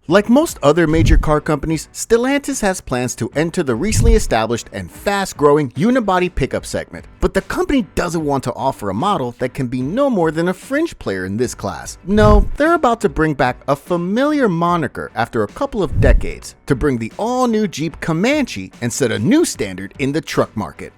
Like most other major car companies, Stellantis has plans to enter the recently established and fast-growing unibody pickup segment, but the company doesn't want to offer a model that can be no more than a fringe player in this class. No, they're about to bring back a familiar moniker after a couple of decades to bring the all-new Jeep Comanche and set a new standard in the truck market.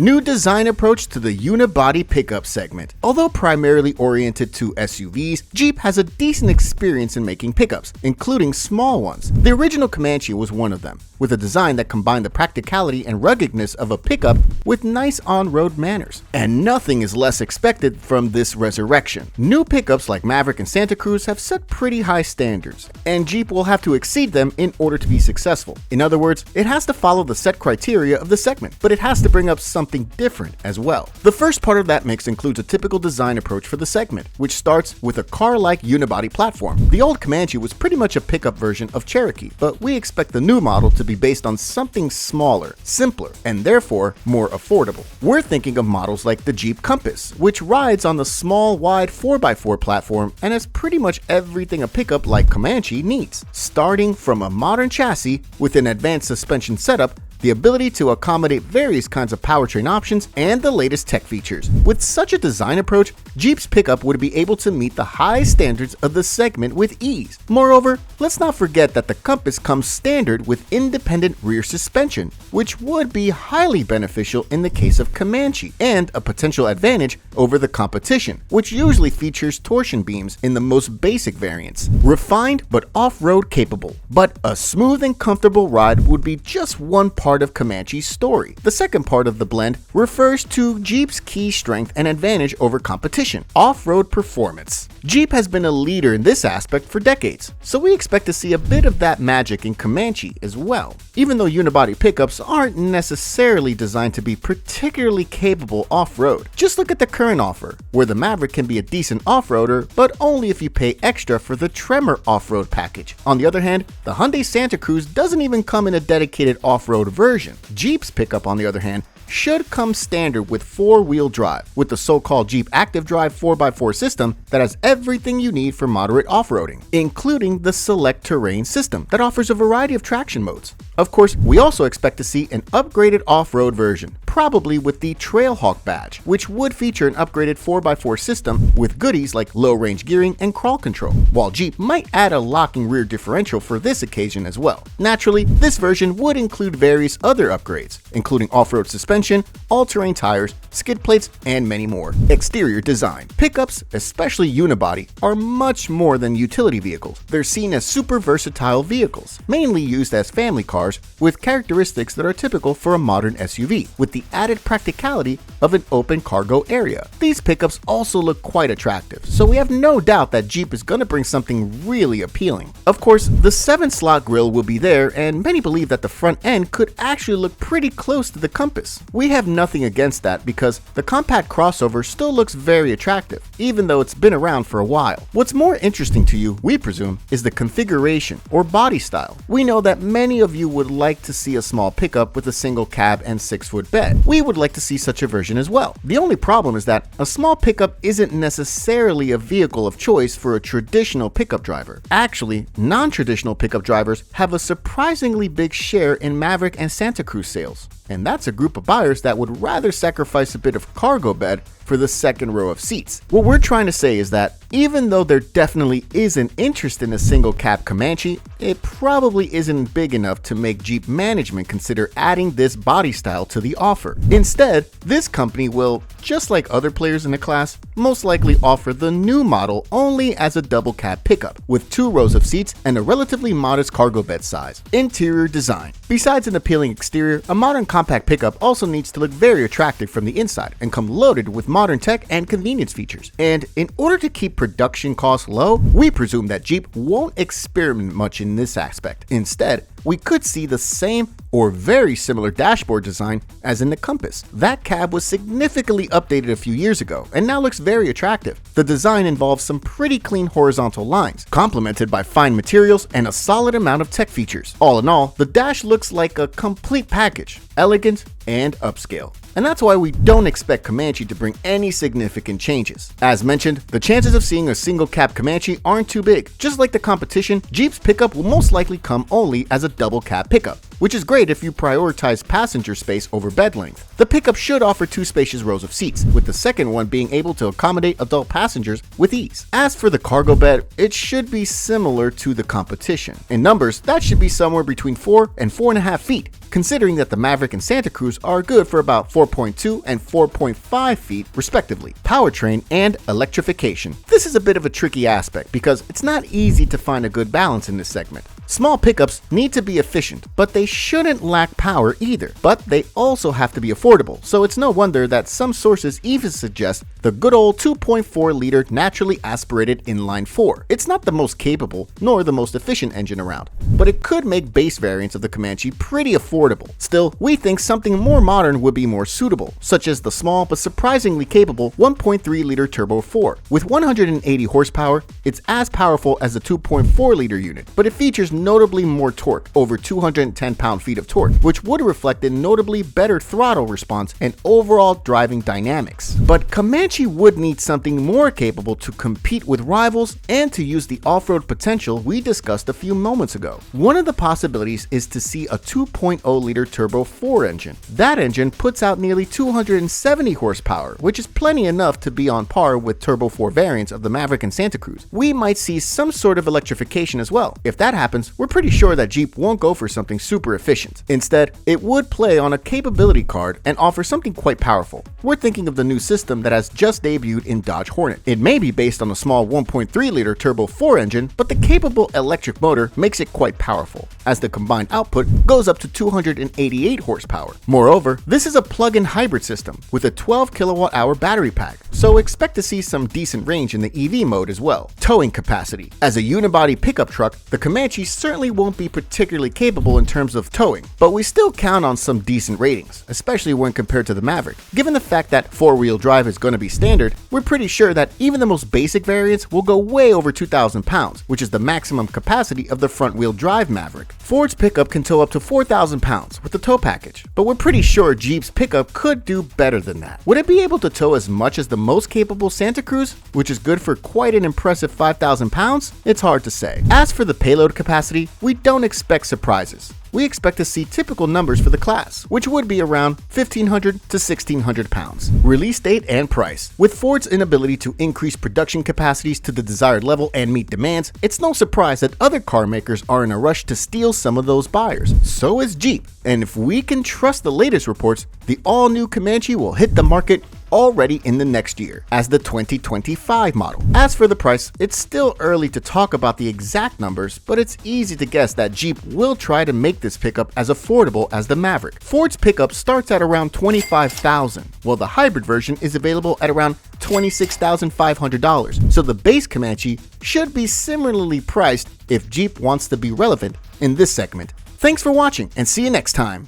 New design approach to the unibody pickup segment. Although primarily oriented to SUVs, Jeep has a decent experience in making pickups, including small ones. The original Comanche was one of them, with a design that combined the practicality and ruggedness of a pickup with nice on-road manners. And nothing is less expected from this resurrection. New pickups like Maverick and Santa Cruz have set pretty high standards, and Jeep will have to exceed them in order to be successful. In other words, it has to follow the set criteria of the segment, but it has to bring up something different as well. The first part of that mix includes a typical design approach for the segment, which starts with a car-like unibody platform. The old Comanche was pretty much a pickup version of Cherokee, but we expect the new model to be based on something smaller, simpler, and therefore more affordable. We're thinking of models like the Jeep Compass, which rides on the small, wide 4x4 platform and has pretty much everything a pickup like Comanche needs, starting from a modern chassis with an advanced suspension setup, the ability to accommodate various kinds of powertrain options, and the latest tech features. With such a design approach, Jeep's pickup would be able to meet the high standards of the segment with ease. Moreover, let's not forget that the Compass comes standard with independent rear suspension, which would be highly beneficial in the case of Comanche, and a potential advantage over the competition, which usually features torsion beams in the most basic variants. Refined but off-road capable, but a smooth and comfortable ride would be just one part of Comanche's story. The second part of the blend refers to Jeep's key strength and advantage over competition: off-road performance. Jeep has been a leader in this aspect for decades, so we expect to see a bit of that magic in Comanche as well. Even though unibody pickups aren't necessarily designed to be particularly capable off-road, just look at the current offer, where the Maverick can be a decent off-roader, but only if you pay extra for the Tremor off-road package. On the other hand, the Hyundai Santa Cruz doesn't even come in a dedicated off-road version. Jeep's pickup, on the other hand, should come standard with 4-wheel drive, with the so-called Jeep Active Drive 4x4 system that has everything you need for moderate off-roading, including the Select Terrain system that offers a variety of traction modes. Of course, we also expect to see an upgraded off-road version, probably with the Trailhawk badge, which would feature an upgraded 4x4 system with goodies like low-range gearing and crawl control, while Jeep might add a locking rear differential for this occasion as well. Naturally, this version would include various other upgrades, including off-road suspension, all-terrain tires, skid plates, and many more. Exterior design. Pickups, especially unibody, are much more than utility vehicles. They're seen as super versatile vehicles, mainly used as family cars with characteristics that are typical for a modern SUV, with the added practicality of an open cargo area. These pickups also look quite attractive, so we have no doubt that Jeep is going to bring something really appealing. Of course, the 7-slot grille will be there, and many believe that the front end could actually look pretty close to the Compass. We have nothing against that because the compact crossover still looks very attractive, even though it's been around for a while. What's more interesting to you, we presume, is the configuration or body style. We know that many of you would like to see a small pickup with a single cab and 6-foot bed. We would like to see such a version as well. The only problem is that a small pickup isn't necessarily a vehicle of choice for a traditional pickup driver. Actually, non-traditional pickup drivers have a surprisingly big share in Maverick and Santa Cruz sales, and that's a group of buyers that would rather sacrifice a bit of cargo bed for the second row of seats. What we're trying to say is that even though there definitely is an interest in a single cab Comanche, it probably isn't big enough to make Jeep management consider adding this body style to the offer. Instead, this company will, just like other players in the class, most likely offer the new model only as a double cab pickup, with 2 rows of seats and a relatively modest cargo bed size. Interior design. Besides an appealing exterior, a modern compact pickup also needs to look very attractive from the inside and come loaded with modern tech and convenience features. And in order to keep production costs low, we presume that Jeep won't experiment much in this aspect. Instead, we could see the same or very similar dashboard design as in the Compass. That cab was significantly updated a few years ago and now looks very attractive. The design involves some pretty clean horizontal lines, complemented by fine materials and a solid amount of tech features. All in all, the dash looks like a complete package, elegant and upscale. And that's why we don't expect Comanche to bring any significant changes. As mentioned, the chances of seeing a single cab Comanche aren't too big. Just like the competition, Jeep's pickup will most likely come only as a double cab pickup, which is great if you prioritize passenger space over bed length. The pickup should offer 2 spacious rows of seats, with the second one being able to accommodate adult passengers with ease. As for the cargo bed, it should be similar to the competition. In numbers, that should be somewhere between 4 and 4.5 feet, considering that the Maverick and Santa Cruz are good for about 4.2 and 4.5 feet respectively. Powertrain and electrification. This is a bit of a tricky aspect because it's not easy to find a good balance in this segment. Small pickups need to be efficient, but they shouldn't lack power either. But they also have to be affordable, so it's no wonder that some sources even suggest the good old 2.4-liter naturally aspirated inline 4. It's not the most capable nor the most efficient engine around, but it could make base variants of the Comanche pretty affordable. Still, we think something more modern would be more suitable, such as the small but surprisingly capable 1.3-liter Turbo 4. With 180 horsepower, it's as powerful as the 2.4-liter unit, but it features notably more torque, over 210 pound-feet of torque, which would reflect in notably better throttle response and overall driving dynamics. But Comanche would need something more capable to compete with rivals and to use the off-road potential we discussed a few moments ago. One of the possibilities is to see a 2.0-liter Turbo 4 engine. That engine puts out nearly 270 horsepower, which is plenty enough to be on par with Turbo 4 variants of the Maverick and Santa Cruz. We might see some sort of electrification as well. If that happens, we're pretty sure that Jeep won't go for something super efficient. Instead, it would play on a capability card and offer something quite powerful. We're thinking of the new system that has just debuted in Dodge Hornet. It may be based on a small 1.3-liter Turbo 4 engine, but the capable electric motor makes it quite powerful, as the combined output goes up to 288 horsepower. Moreover, this is a plug-in hybrid system with a 12 kilowatt-hour battery pack, so expect to see some decent range in the EV mode as well. Towing capacity. As a unibody pickup truck, the Comanche certainly won't be particularly capable in terms of towing, but we still count on some decent ratings, especially when compared to the Maverick. Given the fact that 4-wheel drive is going to be standard, we're pretty sure that even the most basic variants will go way over 2,000 pounds, which is the maximum capacity of the front-wheel drive Maverick. Ford's pickup can tow up to 4,000 pounds with the tow package, but we're pretty sure Jeep's pickup could do better than that. Would it be able to tow as much as the most capable Santa Cruz, which is good for quite an impressive 5,000 pounds? It's hard to say. As for the payload capacity, we don't expect surprises. We expect to see typical numbers for the class, which would be around 1,500 to 1,600 pounds. Release date and price. With Ford's inability to increase production capacities to the desired level and meet demands, it's no surprise that other car makers are in a rush to steal some of those buyers. So is Jeep, and if we can trust the latest reports, the all-new Comanche will hit the market already in the next year as the 2025 model. As for the price, it's still early to talk about the exact numbers, but it's easy to guess that Jeep will try to make this pickup as affordable as the Maverick. Ford's pickup starts at around $25,000, while the hybrid version is available at around $26,500, so the base Comanche should be similarly priced if Jeep wants to be relevant in this segment. Thanks for watching and see you next time.